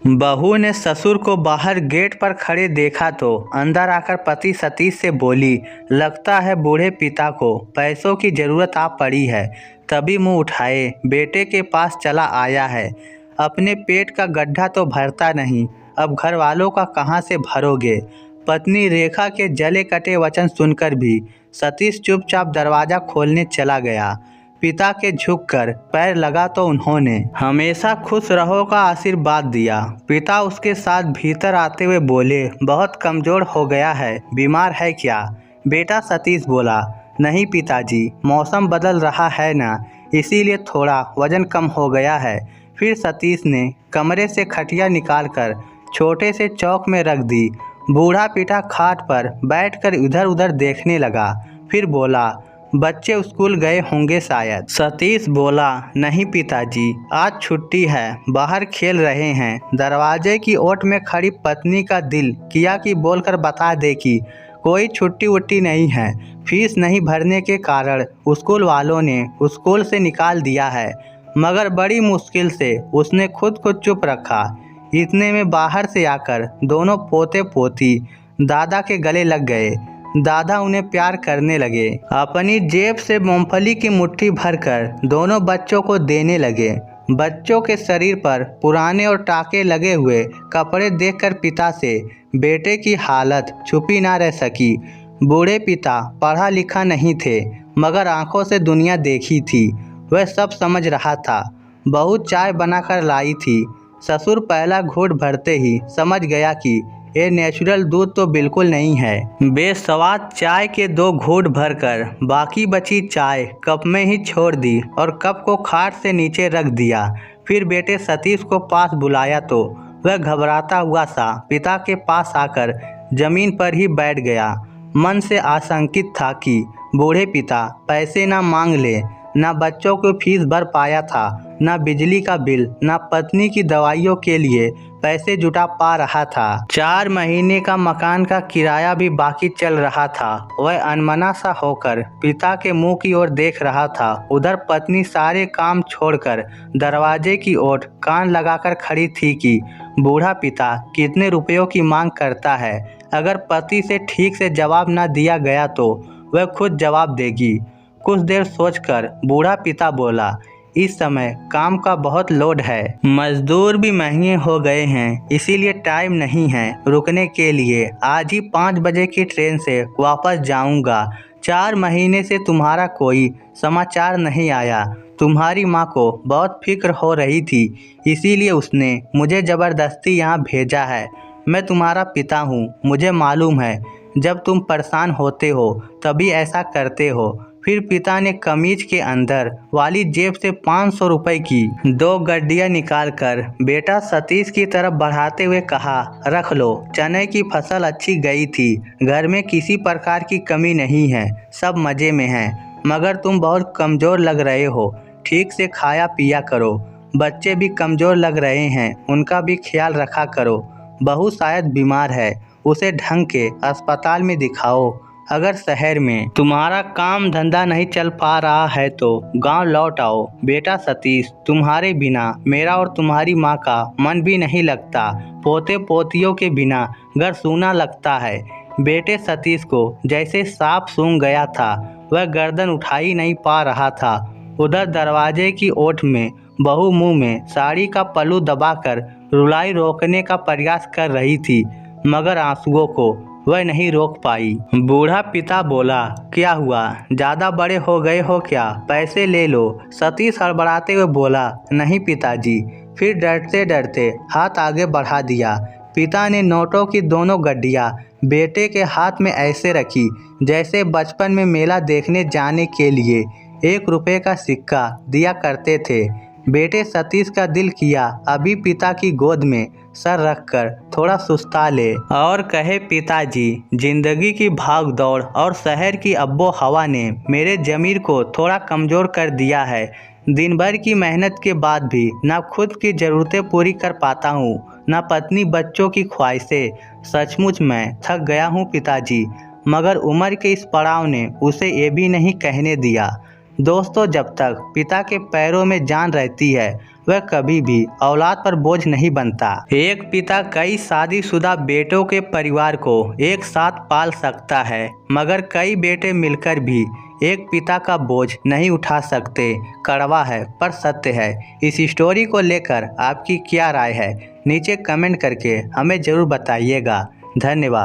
बहू ने ससुर को बाहर गेट पर खड़े देखा तो अंदर आकर पति सतीश से बोली, लगता है बूढ़े पिता को पैसों की जरूरत आ पड़ी है। तभी मुंह उठाए बेटे के पास चला आया है। अपने पेट का गड्ढा तो भरता नहीं, अब घर वालों का कहाँ से भरोगे। पत्नी रेखा के जले कटे वचन सुनकर भी सतीश चुपचाप दरवाजा खोलने चला गया। पिता के झुककर पैर लगा तो उन्होंने हमेशा खुश रहो का आशीर्वाद दिया। पिता उसके साथ भीतर आते हुए बोले, बहुत कमजोर हो गया है, बीमार है क्या? बेटा सतीश बोला, नहीं पिताजी, मौसम बदल रहा है ना, इसीलिए थोड़ा वजन कम हो गया है। फिर सतीश ने कमरे से खटिया निकालकर छोटे से चौक में रख दी। बूढ़ा पिता खाट पर बैठकर इधर उधर देखने लगा। फिर बोला, बच्चे स्कूल गए होंगे शायद। सतीश बोला, नहीं पिताजी, आज छुट्टी है, बाहर खेल रहे हैं। दरवाजे की ओट में खड़ी पत्नी का दिल किया कि बोलकर बता दे कि कोई छुट्टी वुट्टी नहीं है, फीस नहीं भरने के कारण स्कूल वालों ने स्कूल से निकाल दिया है। मगर बड़ी मुश्किल से उसने खुद को चुप रखा। इतने में बाहर से आकर दोनों पोते पोती दादा के गले लग गए। दादा उन्हें प्यार करने लगे। अपनी जेब से मूंगफली की मुट्ठी भरकर दोनों बच्चों को देने लगे। बच्चों के शरीर पर पुराने और टाके लगे हुए कपड़े देखकर पिता से बेटे की हालत छुपी ना रह सकी। बूढ़े पिता पढ़ा लिखा नहीं थे, मगर आंखों से दुनिया देखी थी। वह सब समझ रहा था। बहू चाय बनाकर लाई थी। ससुर पहला घूंट भरते ही समझ गया कि ये नेचुरल दूध तो बिल्कुल नहीं है। बेस्वाद चाय के 2 घूंट भरकर बाकी बची चाय कप में ही छोड़ दी और कप को खाट से नीचे रख दिया। फिर बेटे सतीश को पास बुलाया तो वह घबराता हुआ सा पिता के पास आकर जमीन पर ही बैठ गया। मन से आशंकित था कि बूढ़े पिता पैसे ना मांग ले। ना बच्चों को फीस भर पाया था, ना बिजली का बिल, ना पत्नी की दवाइयों के लिए पैसे जुटा पा रहा था। 4 महीने का मकान का किराया भी बाकी चल रहा था। वह अनमना सा होकर पिता के मुंह की ओर देख रहा था। उधर पत्नी सारे काम छोड़कर दरवाजे की ओर कान लगाकर खड़ी थी कि बूढ़ा पिता कितने रुपयों की मांग करता है। अगर पति से ठीक से जवाब न दिया गया तो वह खुद जवाब देगी। कुछ देर सोचकर बूढ़ा पिता बोला, इस समय काम का बहुत लोड है, मजदूर भी महंगे हो गए हैं, इसीलिए टाइम नहीं है रुकने के लिए। आज ही 5 बजे की ट्रेन से वापस जाऊंगा। 4 महीने से तुम्हारा कोई समाचार नहीं आया। तुम्हारी माँ को बहुत फिक्र हो रही थी, इसीलिए उसने मुझे ज़बरदस्ती यहाँ भेजा है। मैं तुम्हारा पिता हूँ, मुझे मालूम है जब तुम परेशान होते हो तभी ऐसा करते हो। फिर पिता ने कमीज के अंदर वाली जेब से 500 रुपए की 2 गड्डियाँ निकालकर बेटा सतीश की तरफ बढ़ाते हुए कहा, रख लो, चने की फसल अच्छी गई थी, घर में किसी प्रकार की कमी नहीं है, सब मज़े में हैं। मगर तुम बहुत कमज़ोर लग रहे हो, ठीक से खाया पिया करो। बच्चे भी कमज़ोर लग रहे हैं, उनका भी ख्याल रखा करो। बहू शायद बीमार है, उसे ढंग के अस्पताल में दिखाओ। अगर शहर में तुम्हारा काम धंधा नहीं चल पा रहा है तो गांव लौट आओ। बेटा सतीश, तुम्हारे बिना मेरा और तुम्हारी माँ का मन भी नहीं लगता। पोते पोतियों के बिना घर सूना लगता है। बेटे सतीश को जैसे सांप सूंघ गया था। वह गर्दन उठा ही नहीं पा रहा था। उधर दरवाजे की ओट में बहू मुंह में साड़ी का पल्लू दबाकर रुलाई रोकने का प्रयास कर रही थी, मगर आंसुओं को वह नहीं रोक पाई। बूढ़ा पिता बोला, क्या हुआ, ज़्यादा बड़े हो गए हो क्या, पैसे ले लो। सतीश हड़बड़ाते हुए बोला, नहीं पिताजी। फिर डरते डरते हाथ आगे बढ़ा दिया। पिता ने नोटों की दोनों गड्डियाँ बेटे के हाथ में ऐसे रखी जैसे बचपन में मेला देखने जाने के लिए 1 रुपये का सिक्का दिया करते थे। बेटे सतीश का दिल किया अभी पिता की गोद में सर रखकर थोड़ा सुस्ता ले और कहे, पिताजी, जिंदगी की भाग दौड़ और शहर की अब्बो हवा ने मेरे ज़मीर को थोड़ा कमज़ोर कर दिया है। दिन भर की मेहनत के बाद भी ना खुद की ज़रूरतें पूरी कर पाता हूँ, ना पत्नी बच्चों की ख्वाहिशें। सचमुच मैं थक गया हूँ पिताजी। मगर उम्र के इस पड़ाव ने उसे ये भी नहीं कहने दिया। दोस्तों, जब तक पिता के पैरों में जान रहती है वह कभी भी औलाद पर बोझ नहीं बनता। एक पिता कई शादीशुदा बेटों के परिवार को एक साथ पाल सकता है, मगर कई बेटे मिलकर भी एक पिता का बोझ नहीं उठा सकते। कड़वा है पर सत्य है। इस स्टोरी को लेकर आपकी क्या राय है, नीचे कमेंट करके हमें ज़रूर बताइएगा। धन्यवाद।